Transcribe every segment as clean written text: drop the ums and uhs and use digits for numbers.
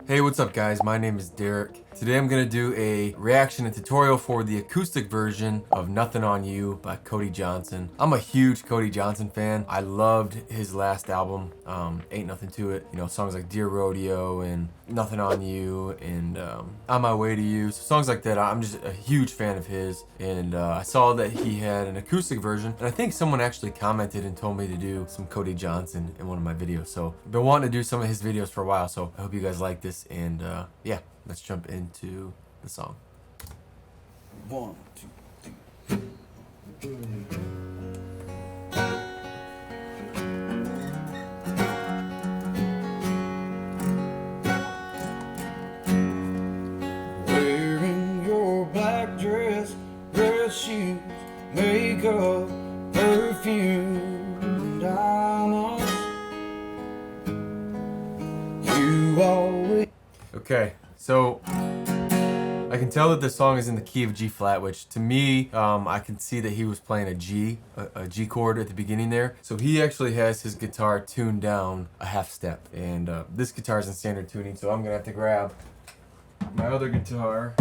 Hey, what's up guys? My name is Derek. Today I'm gonna do a reaction and tutorial for the acoustic version of Nothin on You by Cody Johnson. I'm a huge Cody Johnson fan. I loved his last album, Ain't Nothing to It. You know, songs like Dear Rodeo and Nothin on You and On My Way to You. So songs like that, I'm just a huge fan of his. And I saw that he had an acoustic version, and I think someone actually commented and told me to do some Cody Johnson in one of my videos. So I've been wanting to do some of his videos for a while, so I hope you guys like this. And yeah, let's jump into the song. 1, 2, 3. Wearing your black dress, red shoes, makeup, perfume, diamonds. You always. Okay, so I can tell that the song is in the key of G flat, which to me, I can see that he was playing a G chord at the beginning there. So he actually has his guitar tuned down a half step, and this guitar is in standard tuning, so I'm gonna have to grab my other guitar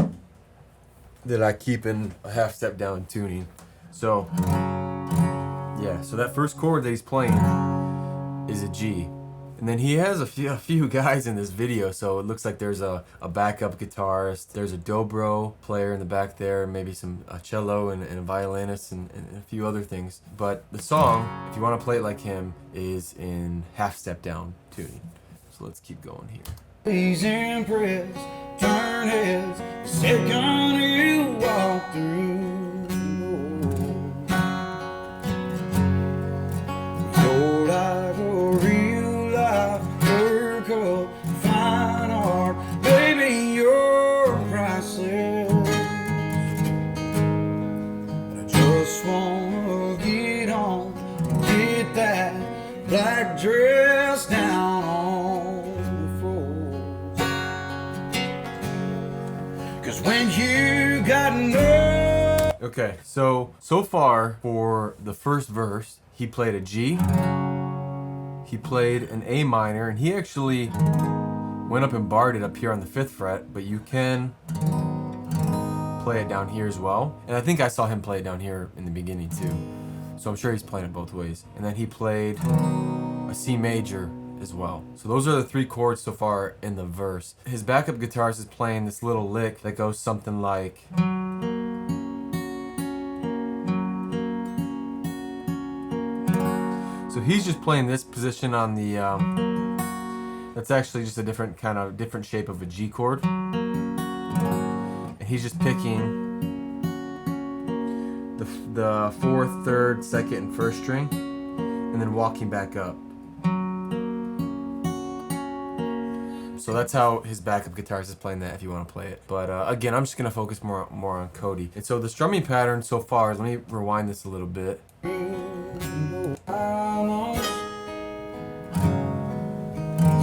that I keep in a half step down tuning. So yeah, so that first chord that he's playing is a G. And then he has a few guys in this video, so it looks like there's a backup guitarist, there's a dobro player in the back there, maybe some cello and a violinist and a few other things. But the song, if you want to play it like him, is in half step down tuning. So let's keep going here. Please impress, turn heads, second you walk through. You're like a real life work of fine art, baby, you're priceless. But I just wanna get on, get that black dress down on the floor. 'Cause when you got no. Okay, so far for the first verse, he played a G, he played an A minor, and he actually went up and barred it up here on the 5th fret, but you can play it down here as well. And I think I saw him play it down here in the beginning too. So I'm sure he's playing it both ways. And then he played a C major as well. So those are the 3 chords so far in the verse. His backup guitarist is playing this little lick that goes something like. So he's just playing this position on the, that's actually just a different shape of a G chord. And he's just picking the 4th, 3rd, 2nd, and 1st string, and then walking back up. So that's how his backup guitarist is playing that if you want to play it. But again, I'm just going to focus more on Cody. And so the strumming pattern so far, let me rewind this a little bit.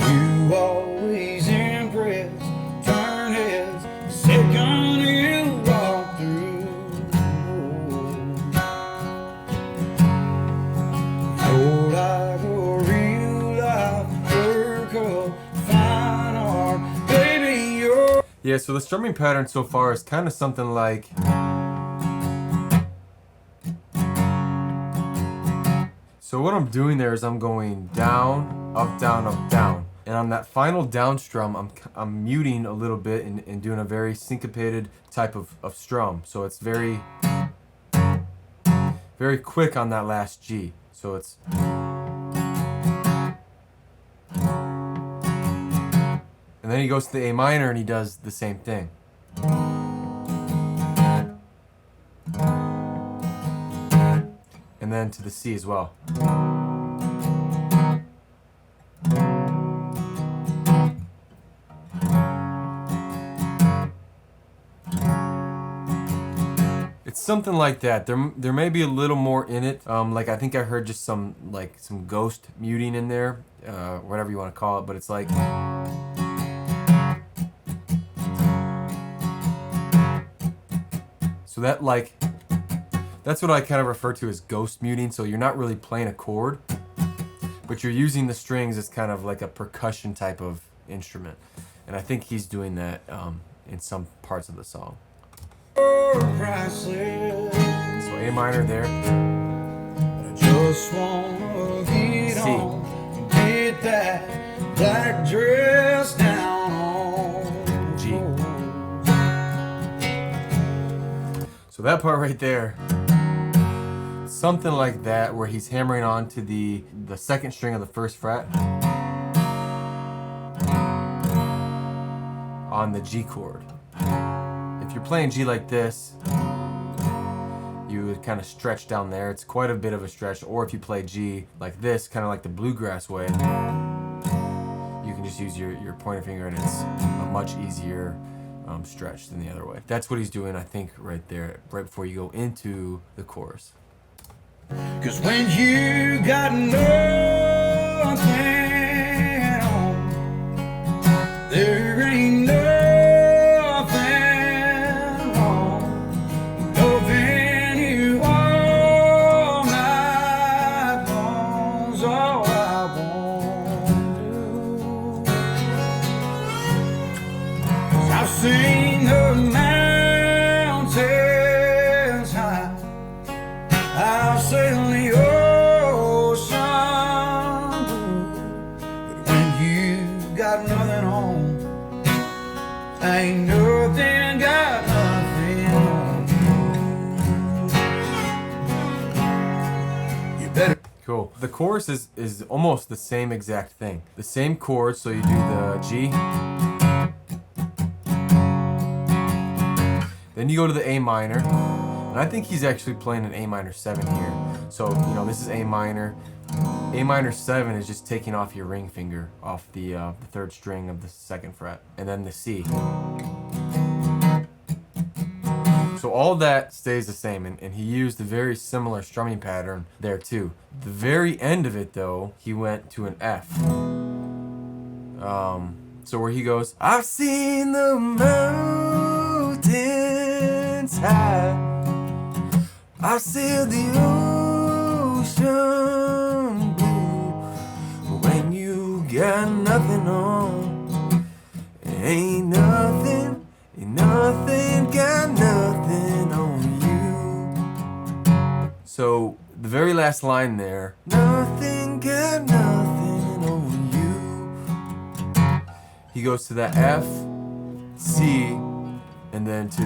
You always impress, turn heads, second you walk through. You're like a real life work of fine art, baby, you're. Yeah, so the strumming pattern so far is kind of something like. So what I'm doing there is I'm going down, up, down, up, down. And on that final down strum, I'm muting a little bit and doing a very syncopated type of strum. So it's very quick on that last G. So it's. And then he goes to the A minor and he does the same thing. And then to the C as well. It's something like that. There may be a little more in it. Like I think I heard just some ghost muting in there, whatever you want to call it. But it's like. So that that's what I kind of refer to as ghost muting. So you're not really playing a chord, but you're using the strings as kind of like a percussion type of instrument. And I think he's doing that in some parts of the song. Priceless. So A minor there. I just wanna get C. on and get that black dress down on G. So that part right there, something like that, where he's hammering on to the second string of the first fret on the G chord. If you're playing G like this, you would kind of stretch down there. It's quite a bit of a stretch. Or if you play G like this, kind of like the bluegrass way, you can just use your pointer finger, and it's a much easier stretch than the other way. That's what he's doing, I think, right there, right before you go into the chorus. 'Cause when you got nothing on, there ain't nothing wrong. Loving you all night long's all I want to do. 'Cause I've seen the mountains high, I've sailed the ocean blue, but when you got nothing on, ain't nothing got nothing on. You better. Cool. The chorus is almost the same exact thing. The same chord, so you do the G. Then you go to the A minor. And I think he's actually playing an A minor 7 here. So, you know, this is A minor. A minor 7 is just taking off your ring finger off the third string of the second fret. And then the C. So all that stays the same, and he used a very similar strumming pattern there too. The very end of it though, he went to an F. So where he goes, I've seen the mountains high, I've sailed the ocean blue, but when you got nothing on, ain't nothing got nothing on you. So the very last line there, nothing got nothing on you. He goes to that F, C, and then to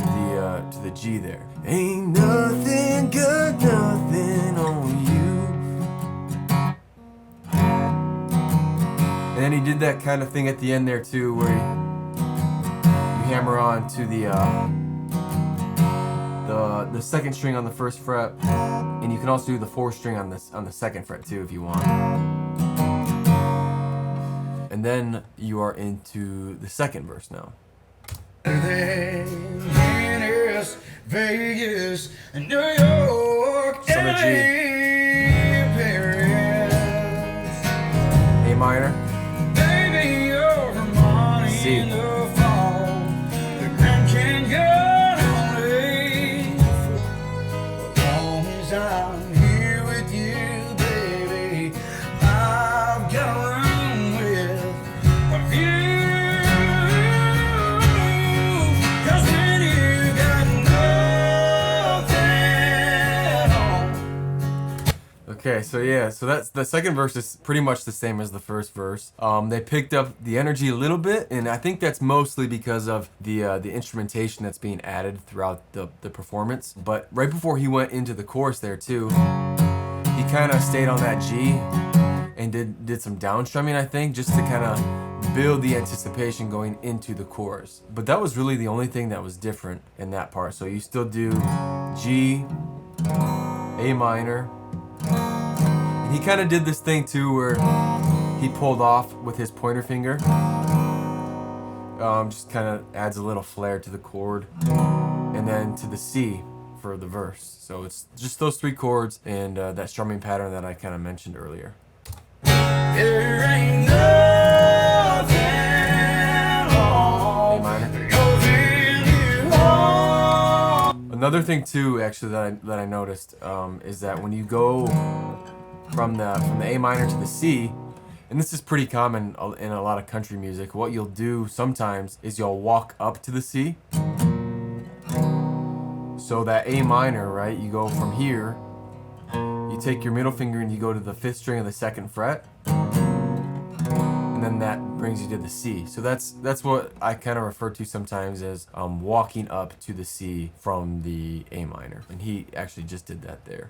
the G there. Ain't nothing got nothing on you. And then he did that kind of thing at the end there too, where you hammer on to the second string on the first fret, and you can also do the fourth string on the second fret too if you want. And then you are into the second verse now. Venice, Vegas, and New York, Some of G. Paris. A minor. Baby, you're money C. in the fall. The Grand Canyon only. As long as I'm here with you, baby, I've got a room with a view. Okay, so yeah, so that's the second verse is pretty much the same as the first verse. They picked up the energy a little bit, and I think that's mostly because of the instrumentation that's being added throughout the performance. But right before he went into the chorus there too, he kind of stayed on that G and did some downstrumming, I think, just to kind of build the anticipation going into the chorus. But that was really the only thing that was different in that part. So you still do G, A minor. He kind of did this thing too where he pulled off with his pointer finger. Just kind of adds a little flair to the chord. And then to the C for the verse. So it's just those three chords and that strumming pattern that I kind of mentioned earlier. There ain't nothing wrong. A minor. Another thing too, actually, that I noticed is that when you go from the A minor to the C, and this is pretty common in a lot of country music, what you'll do sometimes is you'll walk up to the C. So that A minor, right, you go from here, you take your middle finger and you go to the 5th string of the 2nd fret, and then that brings you to the C. So that's what I kind of refer to sometimes as walking up to the C from the A minor, and he actually just did that there.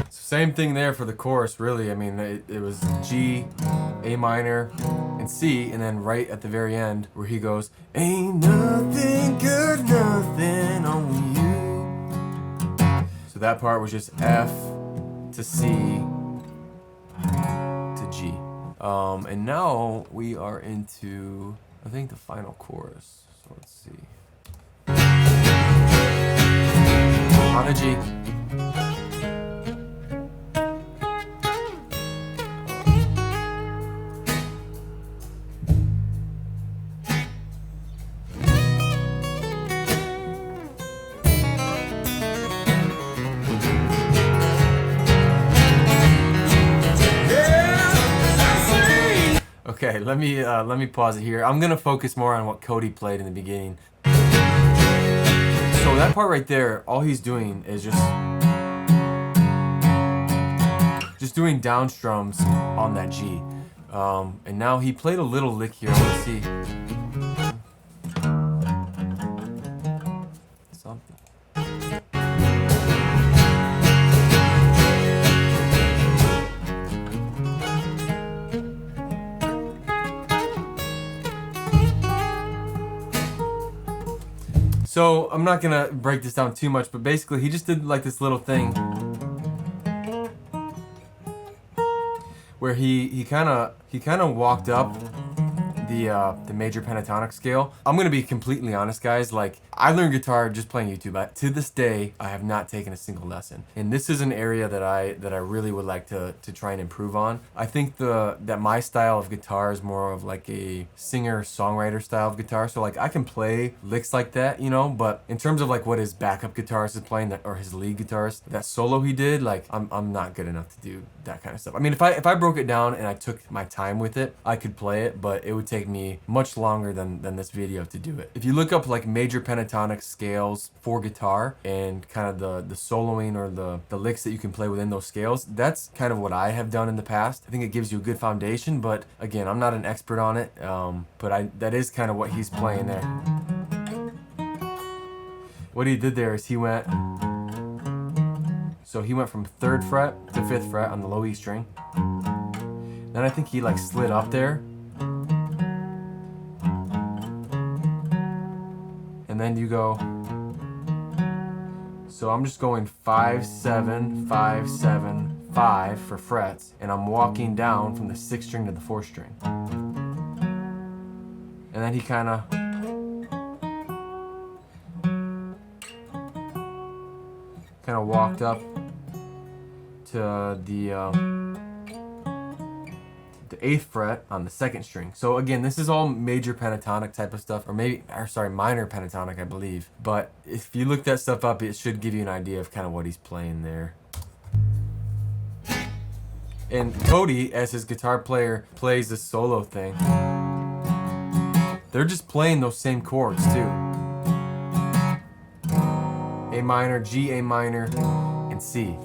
Same thing there for the chorus, really. I mean, it was G, A minor, and C, and then right at the very end where he goes, ain't nothing good, nothing on you. So that part was just F to C to G. And now we are into, I think, the final chorus. So let's see. On a G. Okay, let me pause it here. I'm gonna focus more on what Cody played in the beginning. So that part right there, all he's doing is just doing down strums on that G. And now he played a little lick here. Let's see. Something. So I'm not gonna break this down too much, but basically he just did like this little thing where he kind of walked up the major pentatonic scale. I'm gonna be completely honest, guys. Like, I learned guitar just playing YouTube. To this day, I have not taken a single lesson, and this is an area that I really would like to try and improve on. I think that my style of guitar is more of like a singer-songwriter style of guitar. So like I can play licks like that, you know, but in terms of like what his backup guitarist is playing, or his lead guitarist, that solo he did, like I'm not good enough to do that kind of stuff. I mean, if I broke it down and I took my time with it, I could play it, but it would take me much longer than this video to do it. If you look up like major pentatonic scales for guitar and kind of the soloing or the licks that you can play within those scales, that's kind of what I have done in the past. I think it gives you a good foundation, but again, I'm not an expert on it, but that is kind of what he's playing there. What he did there is he went from 3rd fret to 5th fret on the low E string. Then I think he like slid up there. And then you go, so I'm just going 5, 7, 5, 7, 5 for frets, and I'm walking down from the 6th string to the 4th string. And then he kind of walked up to the 8th fret on the 2nd string. So again, this is all major pentatonic type of stuff, or minor pentatonic, I believe. But if you look that stuff up, it should give you an idea of kind of what he's playing there. And Cody, as his guitar player, plays the solo thing. They're just playing those same chords too. A minor, G, A minor, and C.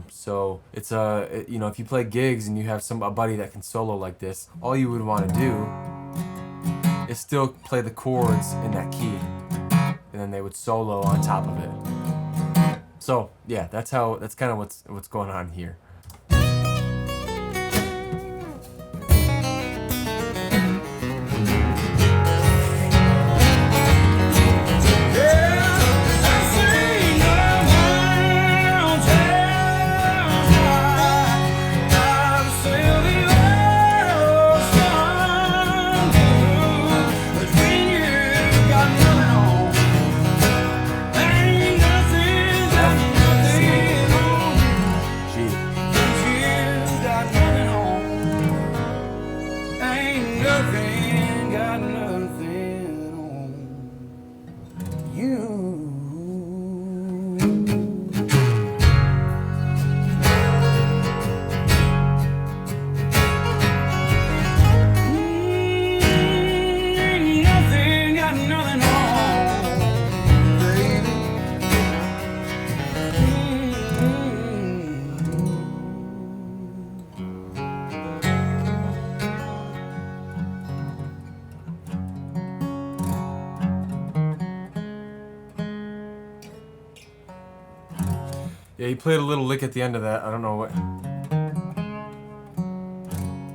So it's you know, if you play gigs and you have a buddy that can solo like this, all you would want to do is still play the chords in that key, and then they would solo on top of it. So yeah, that's kind of what's going on here. Yeah, he played a little lick at the end of that. I don't know what.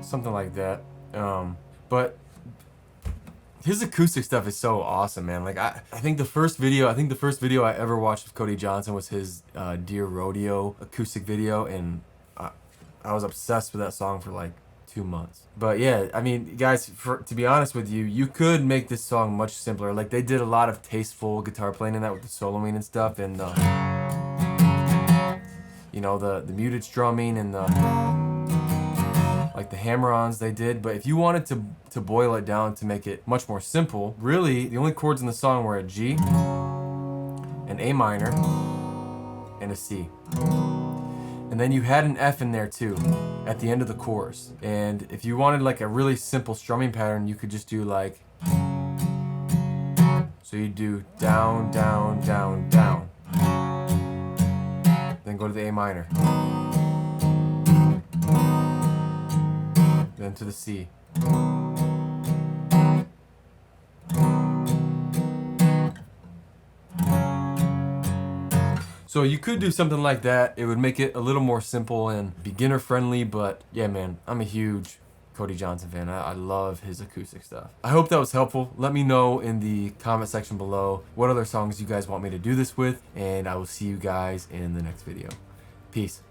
Something like that. But his acoustic stuff is so awesome, man. Like I think the first video I ever watched of Cody Johnson was his Dear Rodeo acoustic video, and I was obsessed with that song for like 2 months. But yeah, I mean, guys, to be honest with you, you could make this song much simpler. Like they did a lot of tasteful guitar playing in that with the soloing and stuff, and you know, the muted strumming and the like the hammer-ons they did. But if you wanted to boil it down to make it much more simple, really the only chords in the song were a G, an A minor, and a C. And then you had an F in there too at the end of the chorus. And if you wanted like a really simple strumming pattern, you could just do like, so you do down, down, down, down, then go to the A minor, then to the C. So you could do something like that. It would make it a little more simple and beginner friendly, but yeah, man, I'm a huge Cody Johnson fan. I love his acoustic stuff. I hope that was helpful. Let me know in the comment section below what other songs you guys want me to do this with, and I will see you guys in the next video. Peace.